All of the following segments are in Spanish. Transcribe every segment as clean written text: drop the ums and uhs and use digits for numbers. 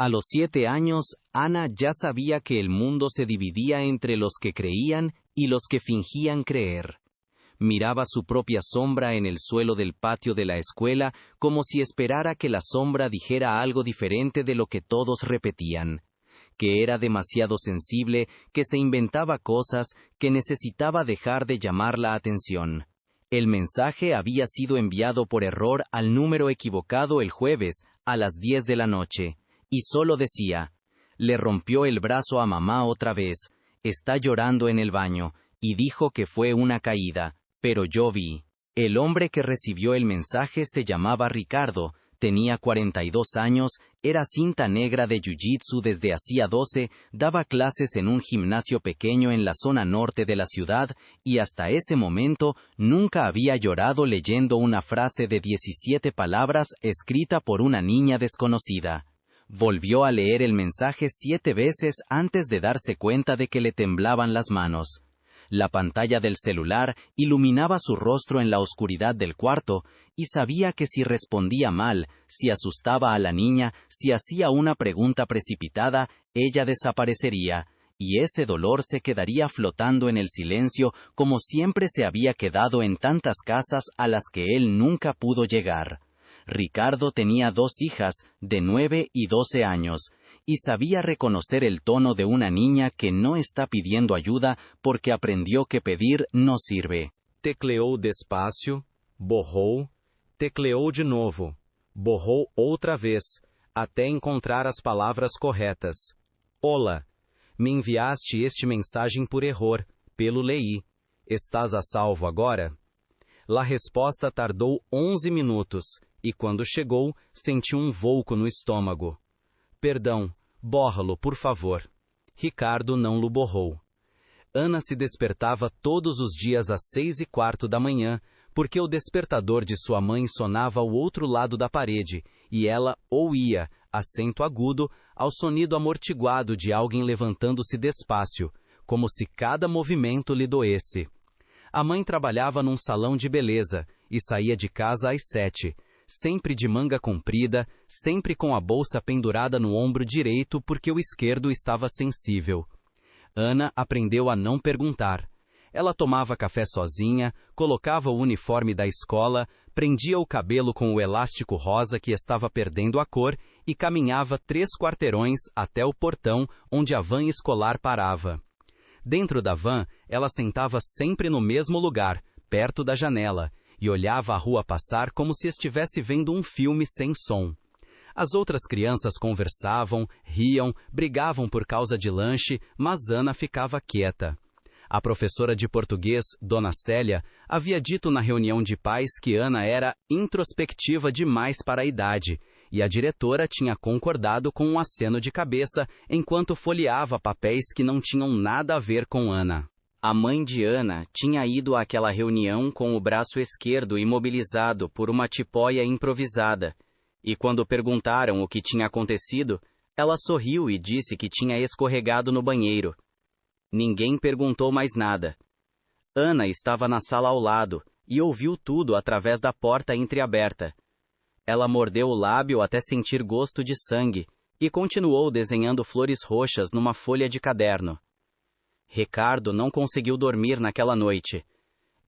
A los 7 años, Ana ya sabía que el mundo se dividía entre los que creían y los que fingían creer. Miraba su propia sombra en el suelo del patio de la escuela como si esperara que la sombra dijera algo diferente de lo que todos repetían. Que era demasiado sensible, que se inventaba cosas, que necesitaba dejar de llamar la atención. El mensaje había sido enviado por error al número equivocado el jueves, a las 10 de la noche, y solo decía: le rompió el brazo a mamá otra vez, está llorando en el baño, y dijo que fue una caída, pero yo vi. El hombre que recibió el mensaje se llamaba Ricardo, tenía 42 años, era cinta negra de jiu-jitsu desde hacía 12, daba clases en un gimnasio pequeño en la zona norte de la ciudad, y hasta ese momento nunca había llorado leyendo una frase de 17 palabras escrita por una niña desconocida. Volvió a leer el mensaje 7 veces antes de darse cuenta de que le temblaban las manos. La pantalla del celular iluminaba su rostro en la oscuridad del cuarto, y sabía que si respondía mal, si asustaba a la niña, si hacía una pregunta precipitada, ella desaparecería, y ese dolor se quedaría flotando en el silencio como siempre se había quedado en tantas casas a las que él nunca pudo llegar. Ricardo tenía 2 hijas, de 9 y 12 años, y sabía reconocer el tono de una niña que no está pidiendo ayuda porque aprendió que pedir no sirve. Tecleou despacio, borrou, tecleou de novo, borrou outra vez, até encontrar as palavras corretas. Olá, me enviaste este mensagem por error, pelo leí. Estás a salvo agora? La resposta tardou 11 minutos, e quando chegou, senti um vulco no estômago. Perdão, borra-lo, por favor. Ricardo não lo borrou. Ana se despertava todos os dias às 6:15 da manhã, porque o despertador de sua mãe sonava ao outro lado da parede, e ela ou ia, acento agudo, ao sonido amortiguado de alguém levantando-se despacio, como se cada movimento lhe doesse. A mãe trabalhava num salão de beleza, e saía de casa às 7, sempre de manga comprida, sempre com a bolsa pendurada no ombro direito porque o esquerdo estava sensível. Ana aprendeu a não perguntar. Ela tomava café sozinha, colocava o uniforme da escola, prendia o cabelo com o elástico rosa que estava perdendo a cor e caminhava 3 quarteirões até o portão onde a van escolar parava. Dentro da van, ela sentava sempre no mesmo lugar, perto da janela, e olhava a rua passar como se estivesse vendo um filme sem som. As outras crianças conversavam, riam, brigavam por causa de lanche, mas Ana ficava quieta. A professora de português, Dona Célia, havia dito na reunião de pais que Ana era introspectiva demais para a idade, e a diretora tinha concordado com um aceno de cabeça enquanto folheava papéis que não tinham nada a ver com Ana. A mãe de Ana tinha ido àquela reunião com o braço esquerdo imobilizado por uma tipóia improvisada, e quando perguntaram o que tinha acontecido, ela sorriu e disse que tinha escorregado no banheiro. Ninguém perguntou mais nada. Ana estava na sala ao lado e ouviu tudo através da porta entreaberta. Ela mordeu o lábio até sentir gosto de sangue e continuou desenhando flores roxas numa folha de caderno. Ricardo não conseguiu dormir naquela noite.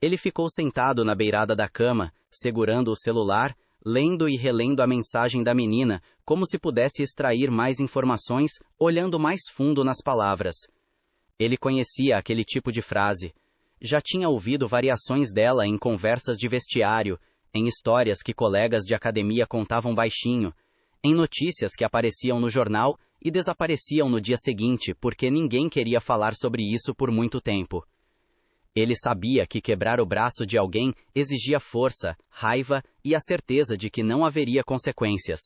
Ele ficou sentado na beirada da cama, segurando o celular, lendo e relendo a mensagem da menina, como se pudesse extrair mais informações, olhando mais fundo nas palavras. Ele conhecia aquele tipo de frase. Já tinha ouvido variações dela em conversas de vestiário, em histórias que colegas de academia contavam baixinho, em notícias que apareciam no jornal e desapareciam no dia seguinte porque ninguém queria falar sobre isso por muito tempo. Ele sabia que quebrar o braço de alguém exigia força, raiva e a certeza de que não haveria consequências.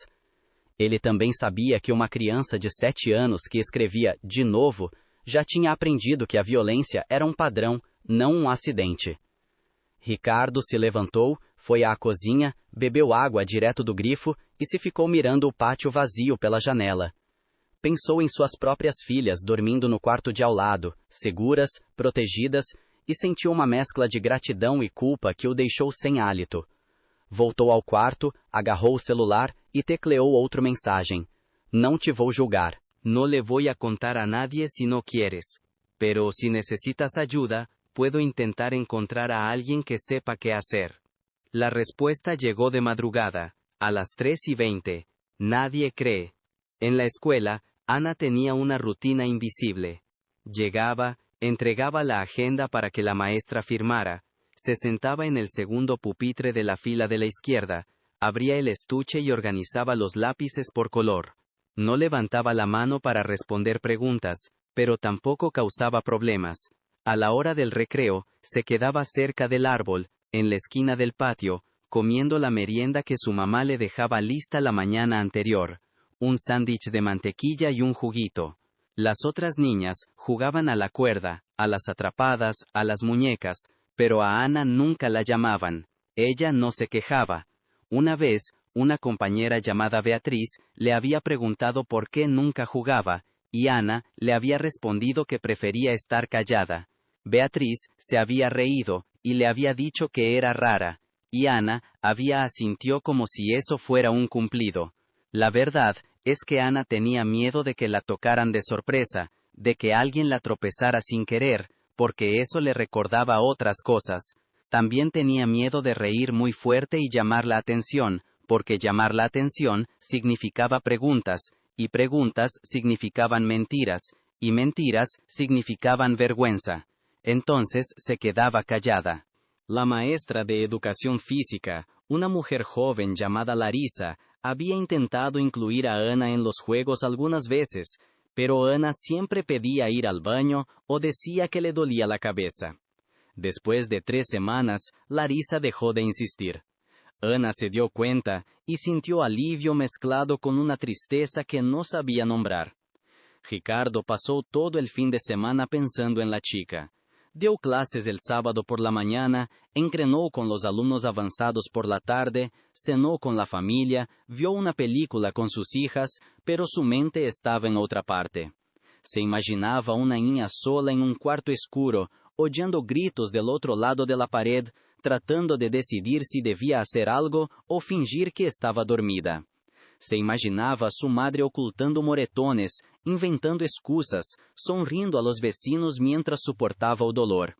Ele também sabia que uma criança de 7 anos que escrevia "de novo" já tinha aprendido que a violência era um padrão, não um acidente. Ricardo se levantou, foi à cozinha, bebeu água direto do grifo e se ficou mirando o pátio vazio pela janela. Pensou em suas próprias filhas dormindo no quarto de ao lado, seguras, protegidas, e sentiu uma mescla de gratidão e culpa que o deixou sem hálito. Voltou ao quarto, agarrou o celular e tecleou outra mensagem. Não te vou julgar. No le voy a contar a nadie si no quieres. Pero si necesitas ayuda, puedo intentar encontrar a alguien que sepa qué hacer. La respuesta llegó de madrugada, a las 3:20. Nadie cree. En la escuela, Ana tenía una rutina invisible. Llegaba, entregaba la agenda para que la maestra firmara, se sentaba en el segundo pupitre de la fila de la izquierda, abría el estuche y organizaba los lápices por color. No levantaba la mano para responder preguntas, pero tampoco causaba problemas. A la hora del recreo, se quedaba cerca del árbol, en la esquina del patio, comiendo la merienda que su mamá le dejaba lista la mañana anterior, un sándwich de mantequilla y un juguito. Las otras niñas jugaban a la cuerda, a las atrapadas, a las muñecas, pero a Ana nunca la llamaban. Ella no se quejaba. Una vez, una compañera llamada Beatriz le había preguntado por qué nunca jugaba, y Ana le había respondido que prefería estar callada. Beatriz se había reído, y le había dicho que era rara, y Ana había asintió como si eso fuera un cumplido. La verdad es que Ana tenía miedo de que la tocaran de sorpresa, de que alguien la tropezara sin querer, porque eso le recordaba otras cosas. También tenía miedo de reír muy fuerte y llamar la atención, porque llamar la atención significaba preguntas, y preguntas significaban mentiras, y mentiras significaban vergüenza. Entonces se quedaba callada. La maestra de educación física, una mujer joven llamada Larisa, había intentado incluir a Ana en los juegos algunas veces, pero Ana siempre pedía ir al baño o decía que le dolía la cabeza. Después de 3 semanas, Larisa dejó de insistir. Ana se dio cuenta y sintió alivio mezclado con una tristeza que no sabía nombrar. Ricardo pasó todo el fin de semana pensando en la chica. Dio clases el sábado por la mañana, entrenó con los alumnos avanzados por la tarde, cenó con la familia, vio una película con sus hijas, pero su mente estaba en otra parte. Se imaginaba una niña sola en un cuarto oscuro, oyendo gritos del otro lado de la pared, tratando de decidir si debía hacer algo o fingir que estaba dormida. Se imaginava a su madre ocultando moretones, inventando excusas, sonriendo a los vecinos mientras soportava o dolor.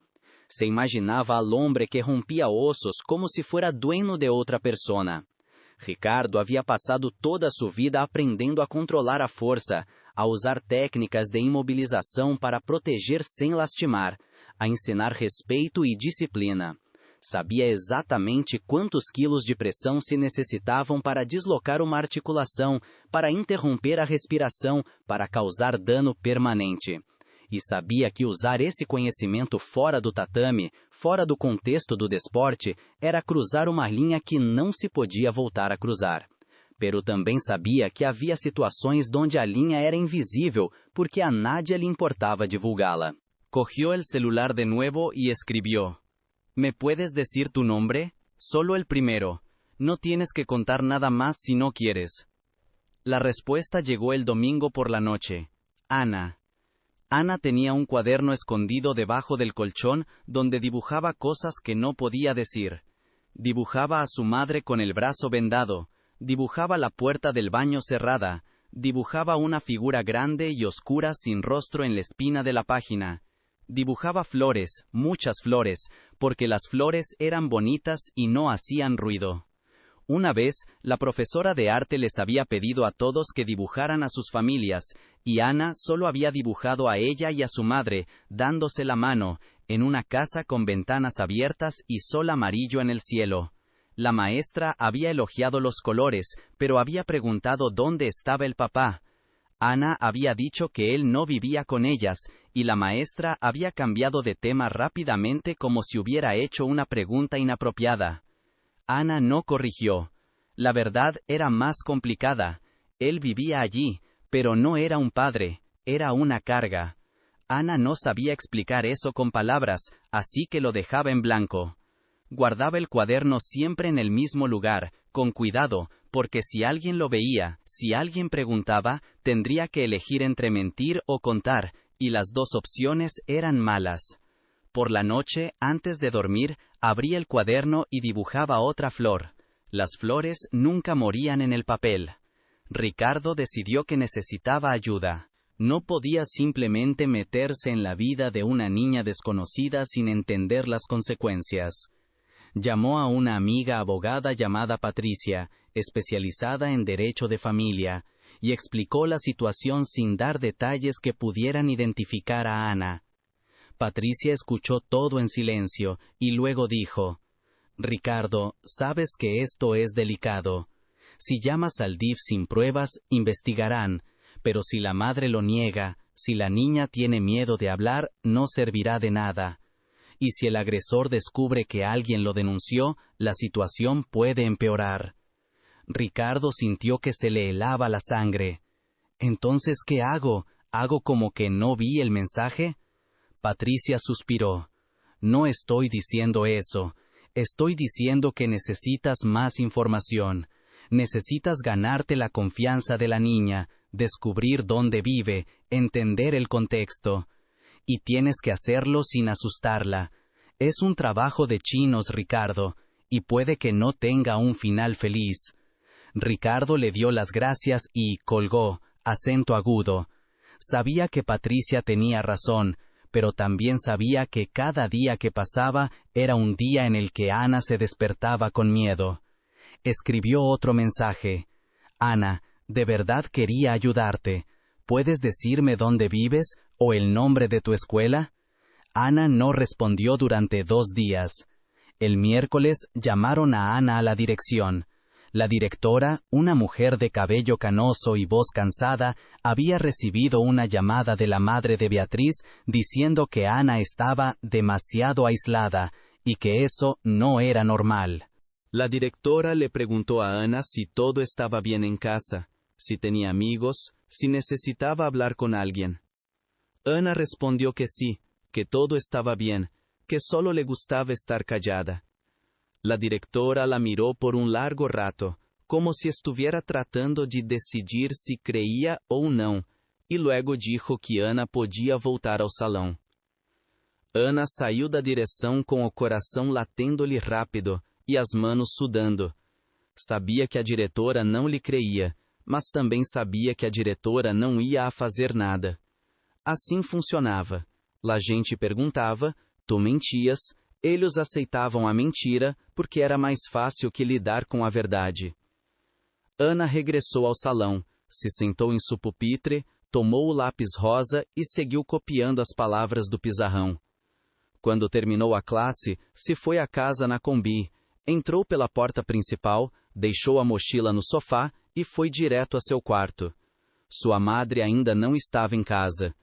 Se imaginava al hombre que rompía osos como si fuera dueño de outra persona. Ricardo havia passado toda sua vida aprendendo a controlar a força, a usar técnicas de imobilização para proteger sem lastimar, a ensinar respeito e disciplina. Sabia exatamente quantos quilos de pressão se necessitavam para deslocar uma articulação, para interromper a respiração, para causar dano permanente. E sabia que usar esse conhecimento fora do tatame, fora do contexto do desporte, era cruzar uma linha que não se podia voltar a cruzar. Pero também sabia que havia situações onde a linha era invisível, porque a nadie lhe importava divulgá-la. Cogió el celular de nuevo y escribió: ¿Me puedes decir tu nombre? Solo el primero. No tienes que contar nada más si no quieres. La respuesta llegó el domingo por la noche. Ana. Ana tenía un cuaderno escondido debajo del colchón donde dibujaba cosas que no podía decir. Dibujaba a su madre con el brazo vendado, dibujaba la puerta del baño cerrada, dibujaba una figura grande y oscura sin rostro en la espina de la página. Dibujaba flores, muchas flores, porque las flores eran bonitas y no hacían ruido. Una vez, la profesora de arte les había pedido a todos que dibujaran a sus familias, y Ana solo había dibujado a ella y a su madre, dándose la mano, en una casa con ventanas abiertas y sol amarillo en el cielo. La maestra había elogiado los colores, pero había preguntado dónde estaba el papá. Ana había dicho que él no vivía con ellas, y la maestra había cambiado de tema rápidamente como si hubiera hecho una pregunta inapropiada. Ana no corrigió. La verdad era más complicada. Él vivía allí, pero no era un padre, era una carga. Ana no sabía explicar eso con palabras, así que lo dejaba en blanco. Guardaba el cuaderno siempre en el mismo lugar, con cuidado, porque si alguien lo veía, si alguien preguntaba, tendría que elegir entre mentir o contar, y las dos opciones eran malas. Por la noche, antes de dormir, abría el cuaderno y dibujaba otra flor. Las flores nunca morían en el papel. Ricardo decidió que necesitaba ayuda. No podía simplemente meterse en la vida de una niña desconocida sin entender las consecuencias. Llamó a una amiga abogada llamada Patricia, especializada en derecho de familia, y explicó la situación sin dar detalles que pudieran identificar a Ana. Patricia escuchó todo en silencio y luego dijo: «Ricardo, sabes que esto es delicado. Si llamas al DIF sin pruebas, investigarán, pero si la madre lo niega, si la niña tiene miedo de hablar, no servirá de nada. Y si el agresor descubre que alguien lo denunció, la situación puede empeorar». Ricardo sintió que se le helaba la sangre. «¿Entonces qué hago? ¿Hago como que no vi el mensaje?». Patricia suspiró. «No estoy diciendo eso. Estoy diciendo que necesitas más información. Necesitas ganarte la confianza de la niña, descubrir dónde vive, entender el contexto. Y tienes que hacerlo sin asustarla. Es un trabajo de chinos, Ricardo, y puede que no tenga un final feliz». Ricardo le dio las gracias y colgó, acento agudo. Sabía que Patricia tenía razón, pero también sabía que cada día que pasaba era un día en el que Ana se despertaba con miedo. Escribió otro mensaje. «Ana, de verdad quería ayudarte. ¿Puedes decirme dónde vives o el nombre de tu escuela?». Ana no respondió durante 2 días. El miércoles llamaron a Ana a la dirección. La directora, una mujer de cabello canoso y voz cansada, había recibido una llamada de la madre de Beatriz diciendo que Ana estaba demasiado aislada y que eso no era normal. La directora le preguntó a Ana si todo estaba bien en casa, si tenía amigos, si necesitaba hablar con alguien. Ana respondió que sí, que todo estaba bien, que solo le gustaba estar callada. La directora la miró por un largo rato, como si estuviera tratando de decidir si creía ou não, e luego dijo que Ana podia voltar ao salão. Ana saiu da direção com o coração latendo-lhe rápido e as manos sudando. Sabia que a diretora não lhe creia, mas também sabia que a diretora não ia a fazer nada. Assim funcionava. La gente perguntava, tu mentias, eles aceitavam a mentira porque era mais fácil que lidar com a verdade. Ana regressou ao salão, se sentou em seu pupitre, tomou o lápis rosa e seguiu copiando as palavras do pizarrão. Quando terminou a classe, se foi à casa na Kombi, entrou pela porta principal, deixou a mochila no sofá e foi direto a seu quarto. Sua madre ainda não estava em casa.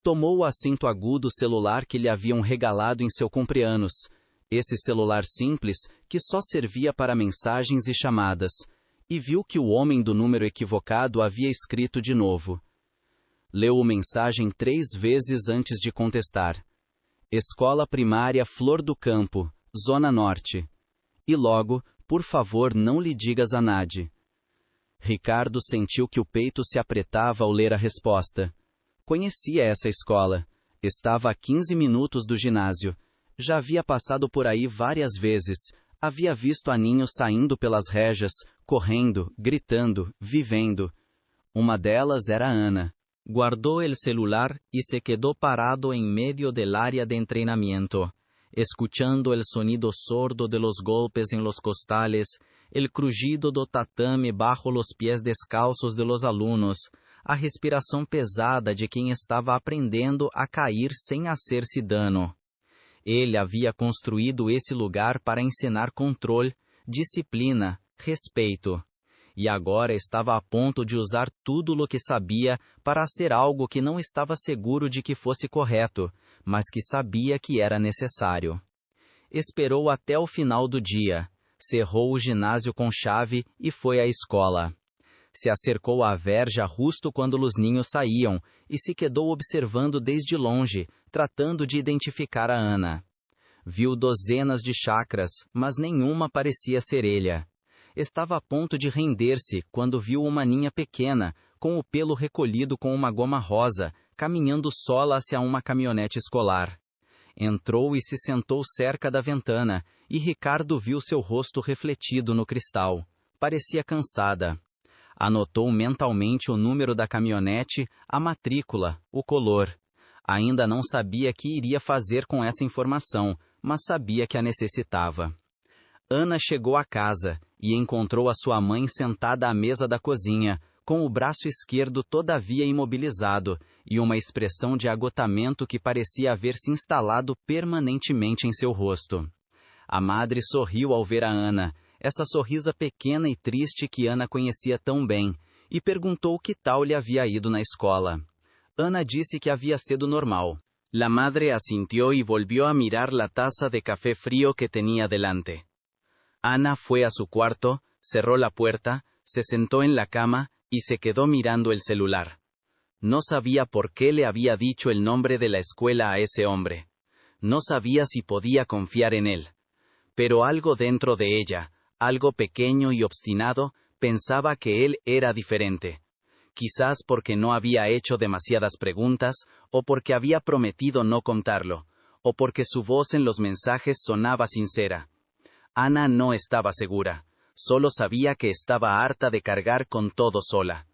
Tomou o assento agudo celular que lhe haviam regalado em seu cumpleanos, esse celular simples que só servia para mensagens e chamadas, e viu que o homem do número equivocado havia escrito de novo. Leu a mensagem 3 vezes antes de contestar. Escola Primária Flor do Campo, Zona Norte. E logo, por favor, não lhe digas a Nade. Ricardo sentiu que o peito se apretava ao ler a resposta. Conhecia essa escola. Estava a 15 minutos do ginásio. Já havia passado por aí várias vezes. Havia visto a Ninho saindo pelas rejas, correndo, gritando, vivendo. Uma delas era Ana. Guardó el celular y se quedó parado en medio del área de entrenamiento, escuchando el sonido sordo de los golpes en los costales, el crujido do tatame bajo los pies descalços de los alunos, a respiração pesada de quem estava aprendendo a cair sem hacer-se dano. Ele havia construído esse lugar para ensinar controle, disciplina, respeito. E agora estava a ponto de usar tudo o que sabia para hacer algo que não estava seguro de que fosse correto, mas que sabia que era necessário. Esperou até o final do dia, cerrou o ginásio com chave e foi à escola. Se acercou à verja justo quando os ninhos saíam e se quedou observando desde longe, tratando de identificar a Ana. Viu dozenas de chacras, mas nenhuma parecia serelha. Estava a ponto de render-se quando viu uma ninha pequena, com o pelo recolhido com uma goma rosa, caminhando sola hacia uma caminhonete escolar. Entrou e se sentou cerca da ventana, e Ricardo viu seu rosto refletido no cristal. Parecia cansada. Anotou mentalmente o número da caminhonete, a matrícula, o color. Ainda não sabia que iria fazer com essa informação, mas sabia que a necessitava. Ana chegou à casa e encontrou a sua mãe sentada à mesa da cozinha, com o braço esquerdo todavia imobilizado e uma expressão de agotamento que parecia haver se instalado permanentemente em seu rosto. A madre sorriu ao ver a Ana, essa sorrisa pequena e triste que Ana conhecia tão bem, e perguntou que tal lhe havia ido na escola. Ana disse que havia sido normal. La madre asintió y volvió a mirar la taza de café frío que tenía delante. Ana fue a su cuarto, cerró la puerta, se sentó en la cama y se quedó mirando el celular. No sabía por qué le había dicho el nombre de la escuela a ese hombre. No sabía si podía confiar en él. Pero algo dentro de ella, algo pequeño y obstinado, pensaba que él era diferente. Quizás porque no había hecho demasiadas preguntas, o porque había prometido no contarlo, o porque su voz en los mensajes sonaba sincera. Ana no estaba segura, solo sabía que estaba harta de cargar con todo sola.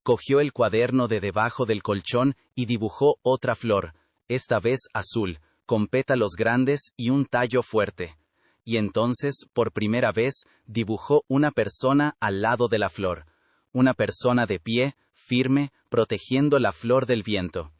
Cogió el cuaderno de debajo del colchón y dibujó otra flor, esta vez azul, con pétalos grandes y un tallo fuerte. Y entonces, por primera vez, dibujó una persona al lado de la flor. Una persona de pie, firme, protegiendo la flor del viento.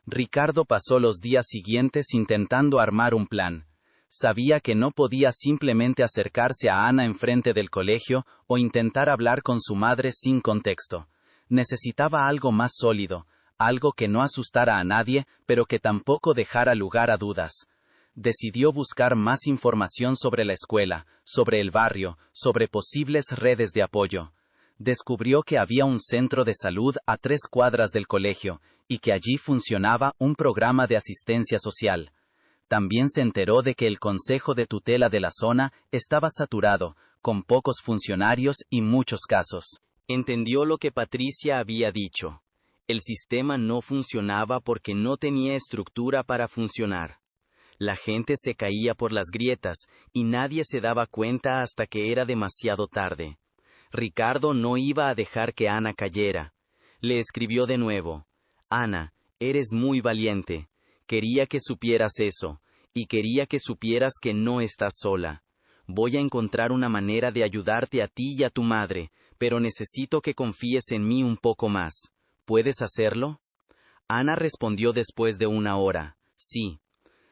Ricardo pasó los días siguientes intentando armar un plan. Sabía que no podía simplemente acercarse a Ana enfrente del colegio o intentar hablar con su madre sin contexto. Necesitaba algo más sólido, algo que no asustara a nadie, pero que tampoco dejara lugar a dudas. Decidió buscar más información sobre la escuela, sobre el barrio, sobre posibles redes de apoyo. Descubrió que había un centro de salud a 3 cuadras del colegio, y que allí funcionaba un programa de asistencia social. También se enteró de que el Consejo de Tutela de la zona estaba saturado, con pocos funcionarios y muchos casos. Entendió lo que Patricia había dicho. El sistema no funcionaba porque no tenía estructura para funcionar. La gente se caía por las grietas, y nadie se daba cuenta hasta que era demasiado tarde. Ricardo no iba a dejar que Ana cayera. Le escribió de nuevo. Ana, eres muy valiente. Quería que supieras eso, y quería que supieras que no estás sola. Voy a encontrar una manera de ayudarte a ti y a tu madre, pero necesito que confíes en mí un poco más. ¿Puedes hacerlo? Ana respondió después de 1 hora. Sí.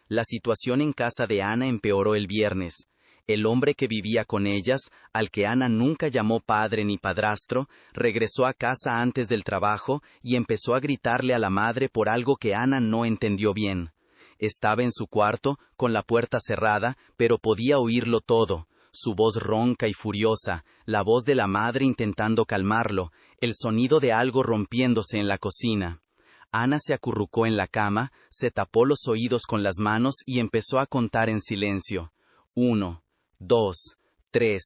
La situación en casa de Ana empeoró el viernes. El hombre que vivía con ellas, al que Ana nunca llamó padre ni padrastro, regresó a casa antes del trabajo y empezó a gritarle a la madre por algo que Ana no entendió bien. Estaba en su cuarto, con la puerta cerrada, pero podía oírlo todo. Su voz ronca y furiosa, la voz de la madre intentando calmarlo, el sonido de algo rompiéndose en la cocina. Ana se acurrucó en la cama, se tapó los oídos con las manos y empezó a contar en silencio. 1, 2, 3,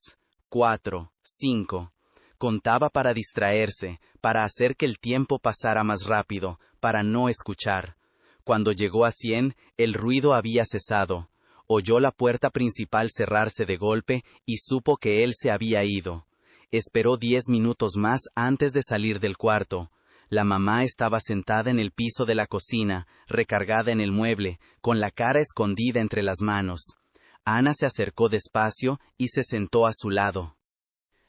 4, 5. Contaba para distraerse, para hacer que el tiempo pasara más rápido, para no escuchar. Cuando llegó a 100, el ruido había cesado. Oyó la puerta principal cerrarse de golpe y supo que él se había ido. Esperó 10 minutos más antes de salir del cuarto. La mamá estaba sentada en el piso de la cocina, recargada en el mueble, con la cara escondida entre las manos. Ana se acercó despacio y se sentó a su lado.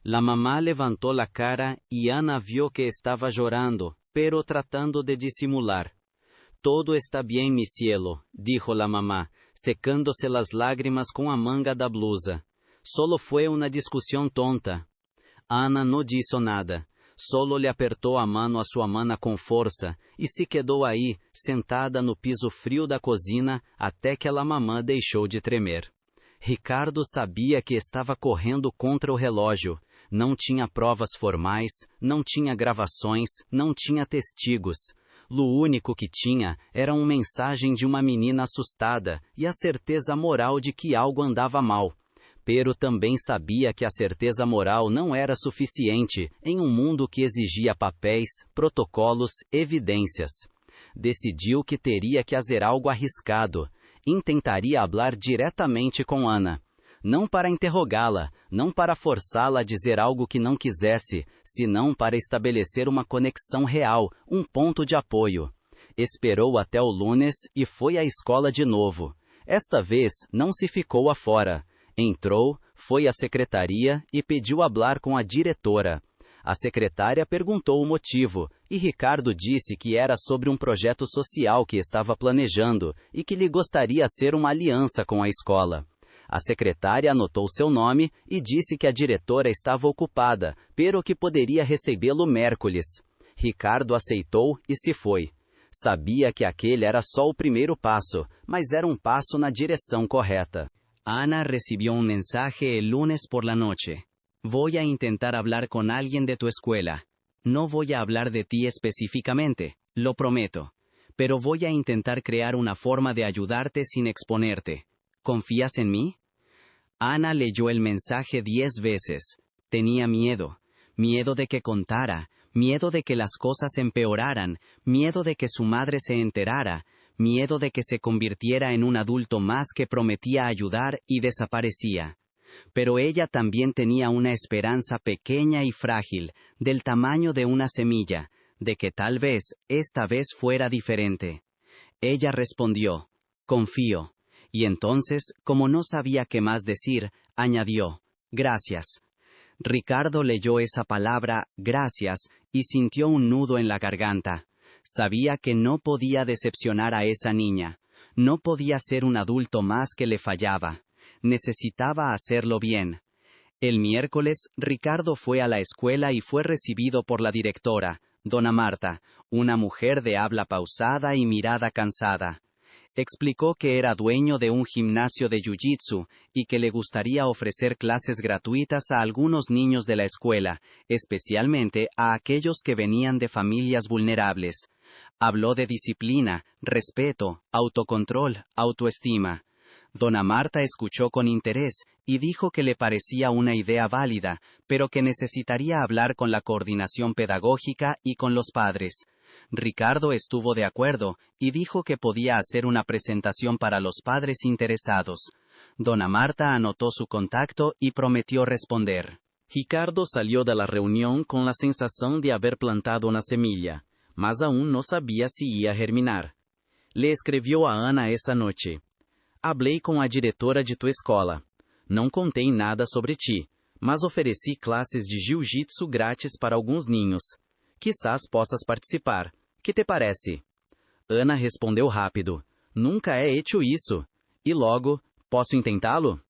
La mamá levantó la cara y Ana vio que estaba llorando, pero tratando de disimular. Todo está bien, mi cielo, dijo la mamá, secándose las lágrimas con la manga da blusa. Solo fue una discusión tonta. Ana no dijo nada. Solo le apertou a mano a sua mana com força e se quedou aí, sentada no piso frio da cozinha, até que a mamã deixou de tremer. Ricardo sabia que estava correndo contra o relógio. Não tinha provas formais, não tinha gravações, não tinha testigos. O único que tinha era uma mensagem de uma menina assustada e a certeza moral de que algo andava mal. Pero também sabia que a certeza moral não era suficiente em um mundo que exigia papéis, protocolos, evidências. Decidiu que teria que fazer algo arriscado. Intentaria falar diretamente com Ana. não para interrogá-la, não para forçá-la a dizer algo que não quisesse, senão para estabelecer uma conexão real, um ponto de apoio. Esperou até o lunes e foi à escola de novo. Esta vez não se ficou afora. Entrou, foi à secretaria e pediu hablar com a diretora. A secretária perguntou o motivo, e Ricardo disse que era sobre um projeto social que estava planejando e que lhe gostaria ser uma aliança com a escola. A secretária anotou seu nome e disse que a diretora estava ocupada, pero que poderia recebê-lo miércoles. Ricardo aceitou e se foi. Sabia que aquele era só o primeiro passo, mas era um passo na direção correta. Ana recibió un mensaje el lunes por la noche. Voy a intentar hablar con alguien de tu escuela. No voy a hablar de ti específicamente, lo prometo. Pero voy a intentar crear una forma de ayudarte sin exponerte. ¿Confías en mí? Ana leyó el mensaje 10 veces. Tenía miedo. Miedo de que contara, miedo de que las cosas empeoraran, miedo de que su madre se enterara, miedo de que se convirtiera en un adulto más que prometía ayudar y desaparecía. Pero ella también tenía una esperanza pequeña y frágil, del tamaño de una semilla, de que tal vez esta vez fuera diferente. Ella respondió, confío. Y entonces, como no sabía qué más decir, añadió, gracias. Ricardo leyó esa palabra, gracias, y sintió un nudo en la garganta. Sabía que no podía decepcionar a esa niña. No podía ser un adulto más que le fallaba. Necesitaba hacerlo bien. El miércoles, Ricardo fue a la escuela y fue recibido por la directora, dona Marta, una mujer de habla pausada y mirada cansada. Explicó que era dueño de un gimnasio de jiu-jitsu y que le gustaría ofrecer clases gratuitas a algunos niños de la escuela, especialmente a aquellos que venían de familias vulnerables. Habló de disciplina, respeto, autocontrol, autoestima. Dona Marta escuchó con interés y dijo que le parecía una idea válida, pero que necesitaría hablar con la coordinación pedagógica y con los padres. Ricardo estuvo de acuerdo y dijo que podía hacer una presentación para los padres interesados. Dona Marta anotó su contacto y prometió responder. Ricardo salió de la reunión con la sensación de haber plantado una semilla, mas aún no sabía si iba a germinar. Le escribió a Ana esa noche. Hablei com a diretora de tua escola. Não contei nada sobre ti, mas ofereci classes de jiu-jitsu grátis para alguns ninhos. Quizás possas participar. Que te parece? Ana respondeu rápido. Nunca he hecho isso. E logo, posso intentá-lo?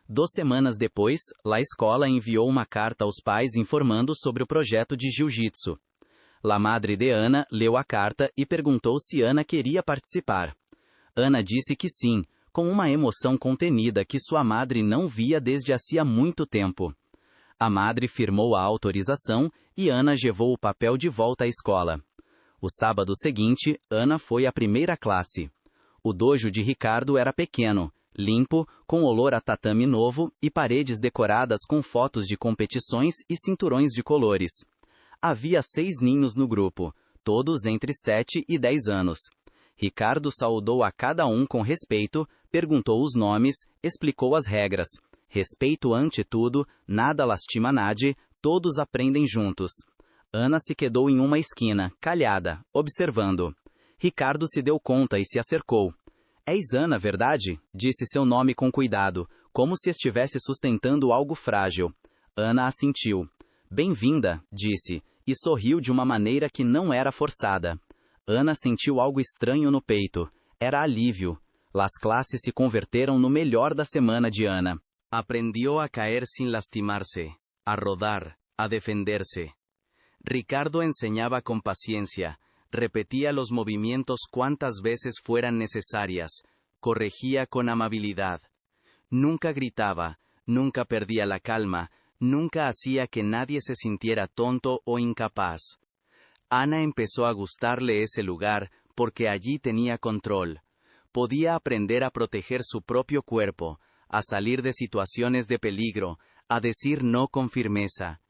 2 semanas depois, a escola enviou uma carta aos pais informando sobre o projeto de jiu-jitsu. La madre de Ana leu a carta e perguntou se Ana queria participar. Ana disse que sim, com uma emoção contenida que sua madre não via desde há muito tempo. A madre firmou a autorização e Ana levou o papel de volta à escola. O sábado seguinte, Ana foi à primeira classe. O dojo de Ricardo era pequeno, limpo, com olor a tatame novo e paredes decoradas com fotos de competições e cinturões de colores. Havia 6 ninhos no grupo, todos entre 7 e 10 anos. Ricardo saudou a cada um com respeito, perguntou os nomes, explicou as regras. Respeito ante tudo, nada lastima nadie, todos aprendem juntos. Ana se quedou em uma esquina, calhada, observando. Ricardo se deu conta e se acercou. És Ana, verdade? Disse seu nome com cuidado, como se estivesse sustentando algo frágil. Ana assentiu. Bem-vinda, disse, e sorriu de uma maneira que não era forçada. Ana sentiu algo estranho no peito. Era alívio. As classes se converteram no melhor da semana de Ana. Aprendió a caer sin lastimarse, a rodar, a defenderse. Ricardo enseñaba con paciencia, repetía los movimientos cuantas veces fueran necesarias, corregía con amabilidad. Nunca gritaba, nunca perdía la calma, nunca hacía que nadie se sintiera tonto o incapaz. Ana empezó a gustarle ese lugar porque allí tenía control. Podía aprender a proteger su propio cuerpo, a salir de situaciones de peligro, a decir no con firmeza.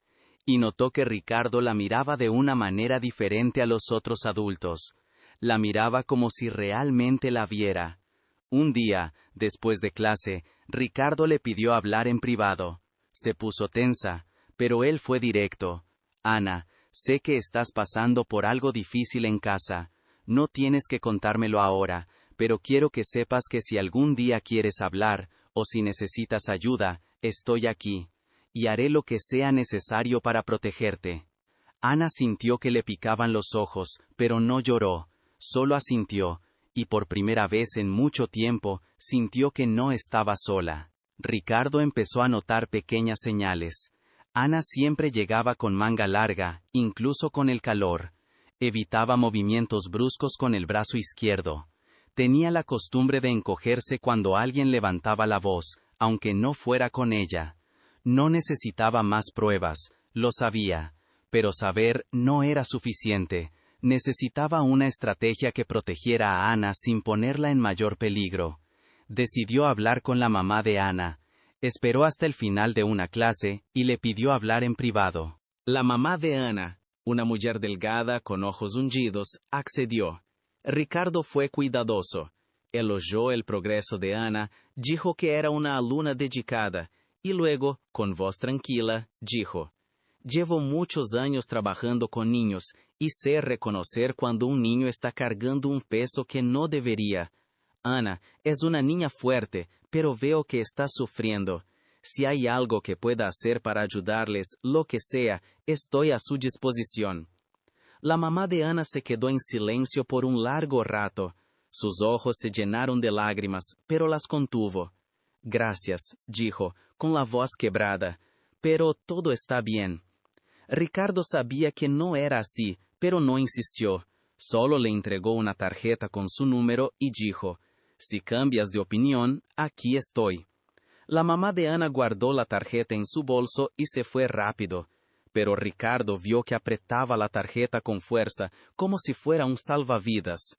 Y notó que Ricardo la miraba de una manera diferente a los otros adultos. La miraba como si realmente la viera. Un día, después de clase, Ricardo le pidió hablar en privado. Se puso tensa, pero él fue directo. Ana, sé que estás pasando por algo difícil en casa. No tienes que contármelo ahora, pero quiero que sepas que si algún día quieres hablar, o si necesitas ayuda, estoy aquí. Y haré lo que sea necesario para protegerte. Ana sintió que le picaban los ojos, pero no lloró, solo asintió, y por primera vez en mucho tiempo, sintió que no estaba sola. Ricardo empezó a notar pequeñas señales. Ana siempre llegaba con manga larga, incluso con el calor. Evitaba movimientos bruscos con el brazo izquierdo. Tenía la costumbre de encogerse cuando alguien levantaba la voz, aunque no fuera con ella. No necesitaba más pruebas, lo sabía. Pero saber no era suficiente. Necesitaba una estrategia que protegiera a Ana sin ponerla en mayor peligro. Decidió hablar con la mamá de Ana. Esperó hasta el final de una clase y le pidió hablar en privado. La mamá de Ana, una mujer delgada con ojos hundidos, accedió. Ricardo fue cuidadoso. Elogió el progreso de Ana, dijo que era una alumna dedicada, y luego, con voz tranquila, dijo: Llevo muchos años trabajando con niños y sé reconocer cuando un niño está cargando un peso que no debería. Ana es una niña fuerte, pero veo que está sufriendo. Si hay algo que pueda hacer para ayudarles, lo que sea, estoy a su disposición. La mamá de Ana se quedó en silencio por un largo rato. Sus ojos se llenaron de lágrimas, pero las contuvo. Gracias, dijo, con la voz quebrada, pero todo está bien. Ricardo sabía que no era así, pero no insistió. Solo le entregó una tarjeta con su número y dijo: Si cambias de opinión, aquí estoy. La mamá de Ana guardó la tarjeta en su bolso y se fue rápido. Pero Ricardo vio que apretaba la tarjeta con fuerza, como si fuera un salvavidas.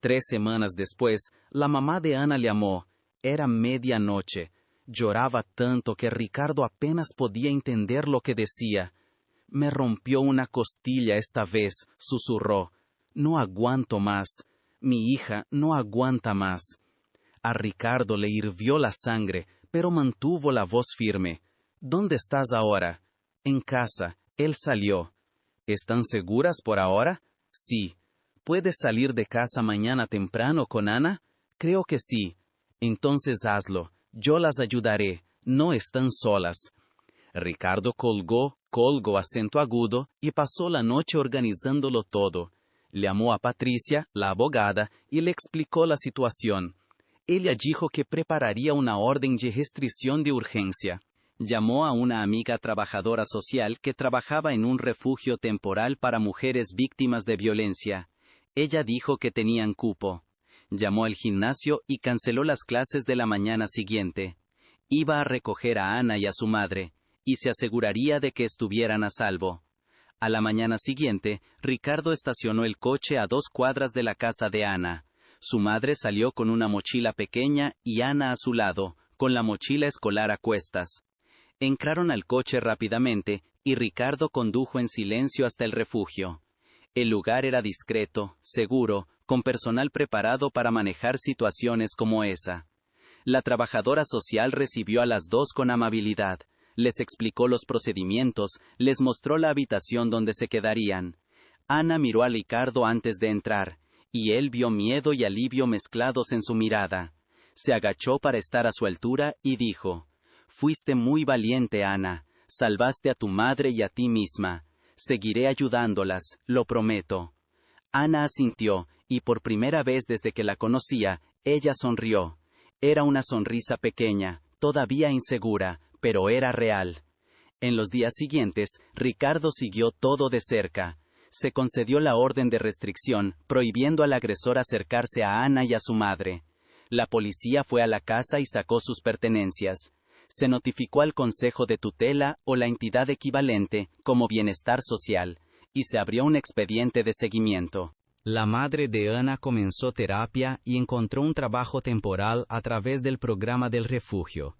3 semanas después, la mamá de Ana llamó. Era medianoche. Lloraba tanto que Ricardo apenas podía entender lo que decía. Me rompió una costilla esta vez, susurró. No aguanto más. Mi hija no aguanta más. A Ricardo le hirvió la sangre, pero mantuvo la voz firme. ¿Dónde estás ahora? En casa. Él salió. ¿Están seguras por ahora? Sí. ¿Puedes salir de casa mañana temprano con Ana? Creo que sí. Entonces hazlo. Yo las ayudaré. No están solas. Ricardo colgó acento agudo y pasó la noche organizándolo todo. Llamó a Patricia, la abogada, y le explicó la situación. Ella dijo que prepararía una orden de restricción de urgencia. Llamó a una amiga trabajadora social que trabajaba en un refugio temporal para mujeres víctimas de violencia. Ella dijo que tenían cupo. Llamó al gimnasio y canceló las clases de la mañana siguiente. Iba a recoger a Ana y a su madre, y se aseguraría de que estuvieran a salvo. A la mañana siguiente, Ricardo estacionó el coche a 2 cuadras de la casa de Ana. Su madre salió con una mochila pequeña y Ana a su lado, con la mochila escolar a cuestas. Entraron al coche rápidamente y Ricardo condujo en silencio hasta el refugio. El lugar era discreto, seguro, con personal preparado para manejar situaciones como esa. La trabajadora social recibió a las 2 con amabilidad, les explicó los procedimientos, les mostró la habitación donde se quedarían. Ana miró a Ricardo antes de entrar, y él vio miedo y alivio mezclados en su mirada. Se agachó para estar a su altura y dijo: «Fuiste muy valiente, Ana. Salvaste a tu madre y a ti misma. Seguiré ayudándolas, lo prometo». Ana asintió, y por primera vez desde que la conocía, ella sonrió. Era una sonrisa pequeña, todavía insegura, pero era real. En los días siguientes, Ricardo siguió todo de cerca. Se concedió la orden de restricción, prohibiendo al agresor acercarse a Ana y a su madre. La policía fue a la casa y sacó sus pertenencias. Se notificó al Consejo de Tutela o la entidad equivalente, como Bienestar Social, y se abrió un expediente de seguimiento. La madre de Ana comenzó terapia y encontró un trabajo temporal a través del programa del refugio.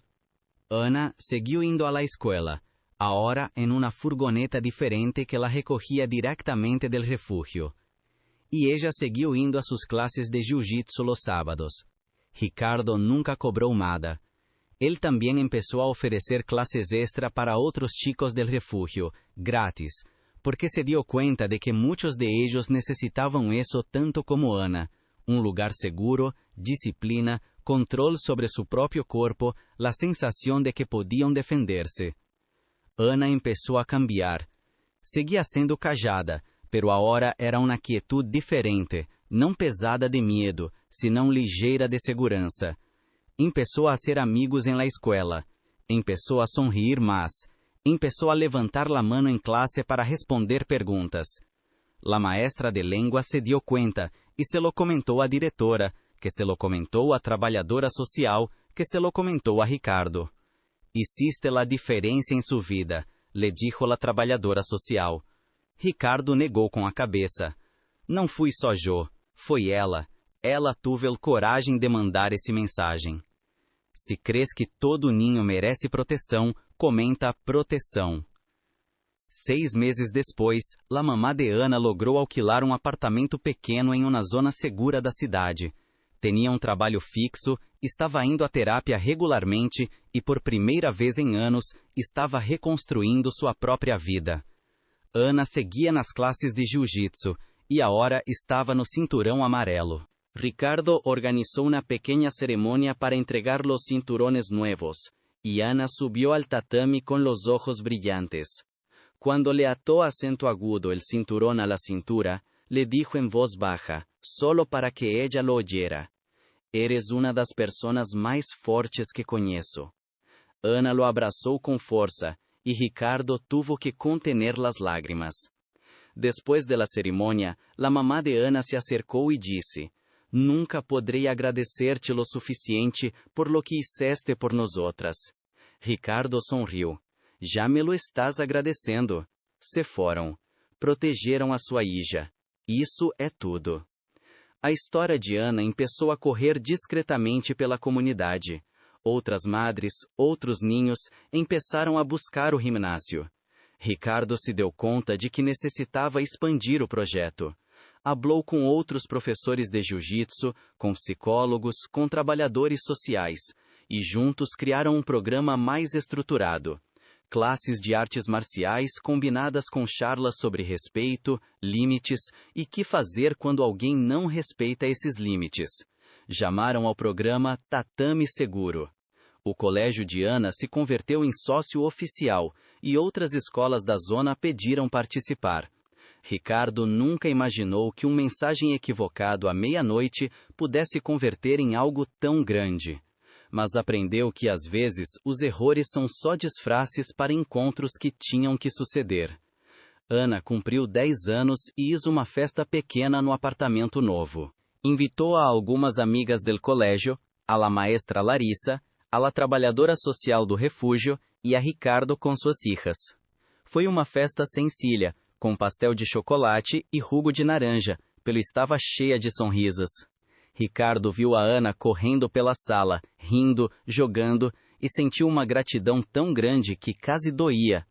Ana siguió indo a la escuela, ahora en una furgoneta diferente que la recogía directamente del refugio. Y ella siguió indo a sus clases de jiu-jitsu los sábados. Ricardo nunca cobró nada. Él también empezó a ofrecer clases extra para otros chicos del refugio, gratis, porque se dio cuenta de que muchos de ellos necesitaban eso tanto como Ana, un lugar seguro, disciplina, control sobre su propio cuerpo, la sensación de que podían defenderse. Ana empezó a cambiar. Seguía siendo callada, pero ahora era una quietud diferente, não pesada de miedo, sino ligeira de segurança. Empezó a hacer amigos en la escuela. Empezó a sonreír más. Empezó a levantar la mano en clase para responder perguntas. La maestra de lengua se dio cuenta y se lo comentó a diretora, que se lo comentó a trabalhadora social, que se lo comentó a Ricardo. Hiciste la diferencia en su vida, le dijo la trabalhadora social. Ricardo negou com a cabeça. Não fui só eu, foi ela. Ela teve a coragem de mandar esse mensagem. Se crês que todo ninho merece proteção, comenta proteção. 6 meses depois, la mamá de Ana logrou alquilar um apartamento pequeno em uma zona segura da cidade. Tinha um trabalho fixo, estava indo à terapia regularmente e por primeira vez em anos, estava reconstruindo sua própria vida. Ana seguia nas classes de jiu-jitsu e agora estava no cinturão amarelo. Ricardo organizó una pequeña ceremonia para entregar los cinturones nuevos, y Ana subió al tatami con los ojos brillantes. Cuando le ató acento agudo el cinturón a la cintura, le dijo en voz baja, solo para que ella lo oyera: «Eres una das personas mais fortes que conheço». Ana lo abrazó con fuerza, y Ricardo tuvo que contener las lágrimas. Después de la ceremonia, la mamá de Ana se acercó y disse: «Nunca podrei agradecer-te lo suficiente por lo que hiciste por nosotras». Ricardo sonriu. «Já me lo estás agradecendo». Se foram. Protegeram a sua hija. Isso é tudo. A história de Ana começou a correr discretamente pela comunidade. Outras madres, outros ninhos, começaram a buscar o ginásio. Ricardo se deu conta de que necessitava expandir o projeto. Hablou com outros professores de jiu-jitsu, com psicólogos, com trabalhadores sociais, e juntos criaram um programa mais estruturado. Classes de artes marciais combinadas com charlas sobre respeito, limites e que fazer quando alguém não respeita esses limites. Chamaram ao programa Tatame Seguro. O colégio de Ana se converteu em sócio oficial e outras escolas da zona pediram participar. Ricardo nunca imaginou que uma mensagem equivocada à meia-noite pudesse converter em algo tão grande. Mas aprendeu que às vezes os erros são só disfarces para encontros que tinham que suceder. Ana cumpriu 10 anos e hizo uma festa pequena no apartamento novo. Invitou a algumas amigas del colégio, a la maestra Larissa, a la trabalhadora social do refúgio e a Ricardo com suas hijas. Foi uma festa sencilla, com pastel de chocolate e jugo de naranja, pelo estava cheia de sorrisos. Ricardo viu a Ana correndo pela sala, rindo, jogando, e sentiu uma gratidão tão grande que quase doía.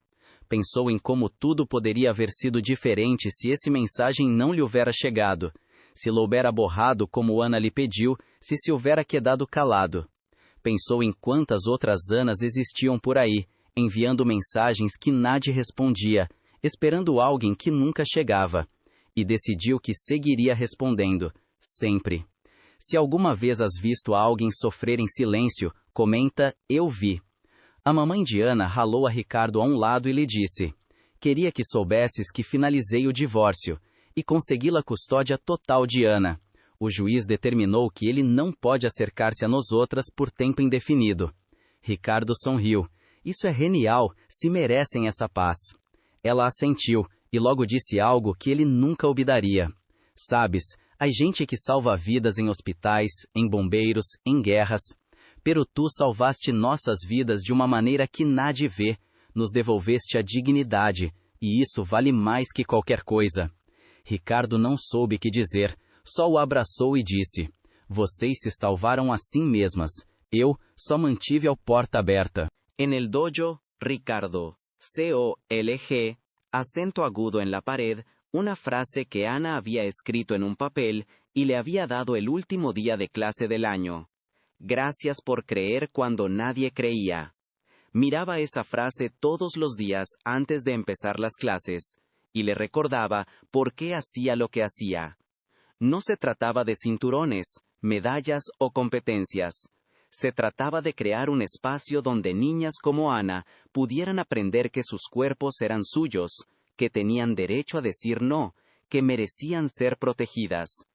Pensou em como tudo poderia haver sido diferente se esse mensagem não lhe houvera chegado, se lo houvera borrado como Ana lhe pediu, se houvera quedado calado. Pensou em quantas outras Anas existiam por aí, enviando mensagens que nadie respondia, esperando alguém que nunca chegava, e decidiu que seguiria respondendo, sempre. Se alguma vez has visto alguém sofrer em silêncio, comenta, eu vi. A mamãe de Ana ralou a Ricardo a um lado e lhe disse: queria que soubesses que finalizei o divórcio, e consegui a custódia total de Ana. O juiz determinou que ele não pode acercar-se a nós outras por tempo indefinido. Ricardo sorriu. Isso é genial, se merecem essa paz. Ela assentiu, e logo disse algo que ele nunca olvidaria. Sabes, há gente que salva vidas em hospitais, em bombeiros, em guerras. Pero tu salvaste nossas vidas de uma maneira que nadie vê, nos devolveste a dignidade, e isso vale mais que qualquer coisa. Ricardo não soube que dizer, só o abraçou e disse: vocês se salvaram assim mesmas, eu só mantive a porta aberta. En el dojo, Ricardo, C-O-L-G, acento agudo en la pared, una frase que Ana había escrito en un papel y le había dado el último día de clase del año. Gracias por creer cuando nadie creía. Miraba esa frase todos los días antes de empezar las clases, y le recordaba por qué hacía lo que hacía. No se trataba de cinturones, medallas o competencias. Se trataba de crear un espacio donde niñas como Ana pudieran aprender que sus cuerpos eran suyos, que tenían derecho a decir no, que merecían ser protegidas.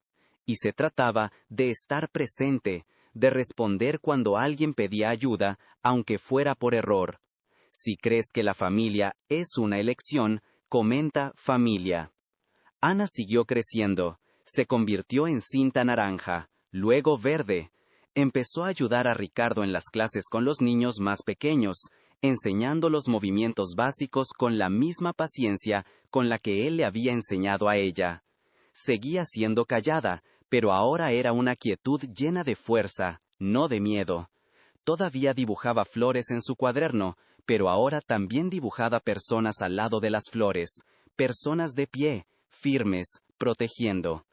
Y se trataba de estar presente, de responder cuando alguien pedía ayuda, aunque fuera por error. Si crees que la familia es una elección, comenta familia. Ana siguió creciendo. Se convirtió en cinta naranja, luego verde. Empezó a ayudar a Ricardo en las clases con los niños más pequeños, enseñando los movimientos básicos con la misma paciencia con la que él le había enseñado a ella. Seguía siendo callada, pero ahora era una quietud llena de fuerza, no de miedo. Todavía dibujaba flores en su cuaderno, pero ahora también dibujaba personas al lado de las flores, personas de pie, firmes, protegiendo.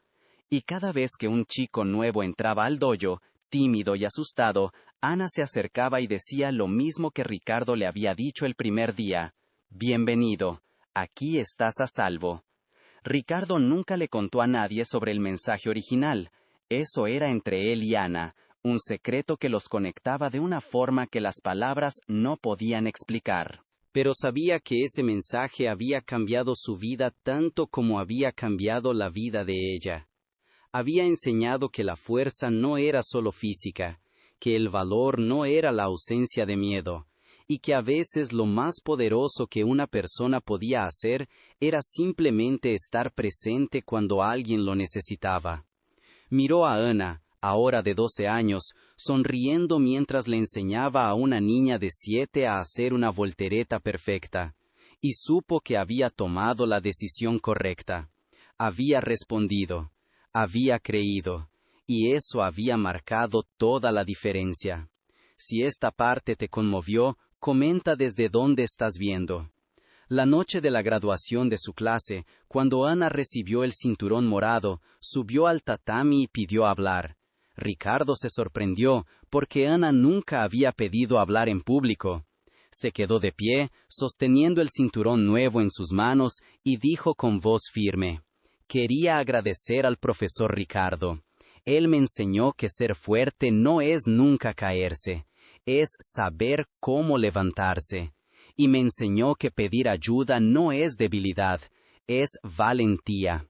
Y cada vez que un chico nuevo entraba al dojo, tímido y asustado, Ana se acercaba y decía lo mismo que Ricardo le había dicho el primer día. Bienvenido, aquí estás a salvo. Ricardo nunca le contó a nadie sobre el mensaje original. Eso era entre él y Ana, un secreto que los conectaba de una forma que las palabras no podían explicar. Pero sabía que ese mensaje había cambiado su vida tanto como había cambiado la vida de ella. Había enseñado que la fuerza no era solo física, que el valor no era la ausencia de miedo, y que a veces lo más poderoso que una persona podía hacer era simplemente estar presente cuando alguien lo necesitaba. Miró a Ana, ahora de 12 años, sonriendo mientras le enseñaba a una niña de 7 a hacer una voltereta perfecta, y supo que había tomado la decisión correcta. Había respondido. Había creído, y eso había marcado toda la diferencia. Si esta parte te conmovió, comenta desde dónde estás viendo. La noche de la graduación de su clase, cuando Ana recibió el cinturón morado, subió al tatami y pidió hablar. Ricardo se sorprendió, porque Ana nunca había pedido hablar en público. Se quedó de pie, sosteniendo el cinturón nuevo en sus manos, y dijo con voz firme: Quería agradecer al profesor Ricardo. Él me enseñó que ser fuerte no es nunca caerse, es saber cómo levantarse. Y me enseñó que pedir ayuda no es debilidad, es valentía.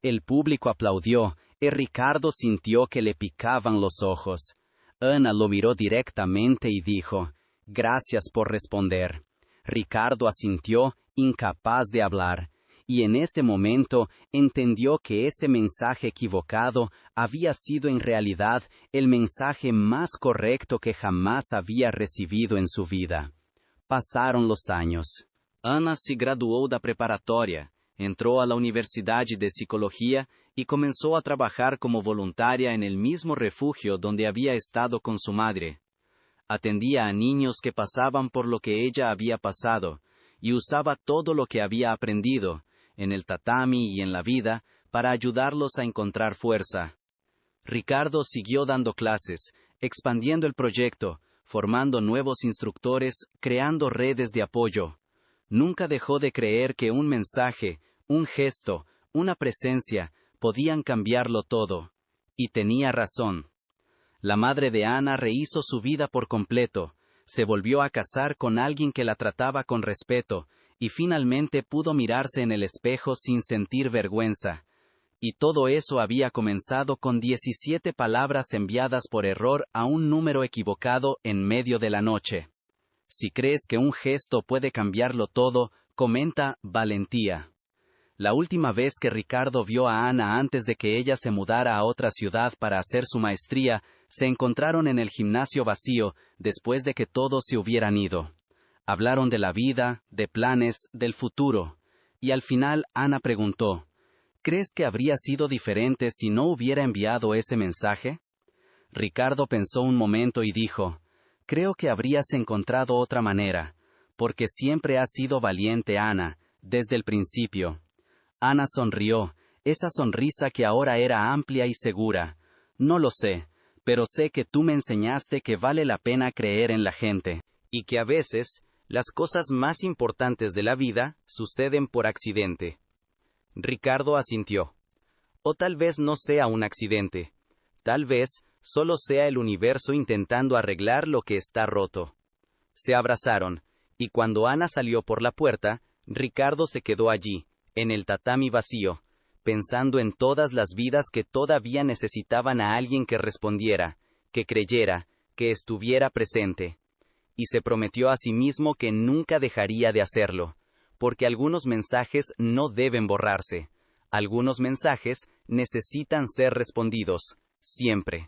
El público aplaudió, y Ricardo sintió que le picaban los ojos. Ana lo miró directamente y dijo: Gracias por responder. Ricardo asintió, incapaz de hablar. Y en ese momento entendió que ese mensaje equivocado había sido en realidad el mensaje más correcto que jamás había recibido en su vida. Pasaron los años. Ana se graduó da preparatória, entró a la Universidad de Psicología y comenzó a trabajar como voluntaria en el mismo refugio donde había estado con su madre. Atendía a niños que pasaban por lo que ella había pasado, y usaba todo lo que había aprendido, en el tatami y en la vida, para ayudarlos a encontrar fuerza. Ricardo siguió dando clases, expandiendo el proyecto, formando nuevos instructores, creando redes de apoyo. Nunca dejó de creer que un mensaje, un gesto, una presencia, podían cambiarlo todo. Y tenía razón. La madre de Ana rehizo su vida por completo, se volvió a casar con alguien que la trataba con respeto, y finalmente pudo mirarse en el espejo sin sentir vergüenza. Y todo eso había comenzado con 17 palabras enviadas por error a un número equivocado en medio de la noche. Si crees que un gesto puede cambiarlo todo, comenta valentía. La última vez que Ricardo vio a Ana antes de que ella se mudara a otra ciudad para hacer su maestría, se encontraron en el gimnasio vacío, después de que todos se hubieran ido. Hablaron de la vida, de planes, del futuro. Y al final Ana preguntó: ¿Crees que habría sido diferente si no hubiera enviado ese mensaje? Ricardo pensó un momento y dijo: Creo que habrías encontrado otra manera, porque siempre has sido valiente, Ana, desde el principio. Ana sonrió, esa sonrisa que ahora era amplia y segura. No lo sé, pero sé que tú me enseñaste que vale la pena creer en la gente. Y que a veces, las cosas más importantes de la vida suceden por accidente. Ricardo asintió. O tal vez no sea un accidente. Tal vez solo sea el universo intentando arreglar lo que está roto. Se abrazaron, y cuando Ana salió por la puerta, Ricardo se quedó allí, en el tatami vacío, pensando en todas las vidas que todavía necesitaban a alguien que respondiera, que creyera, que estuviera presente. Y se prometió a sí mismo que nunca dejaría de hacerlo, porque algunos mensajes no deben borrarse. Algunos mensajes necesitan ser respondidos, siempre.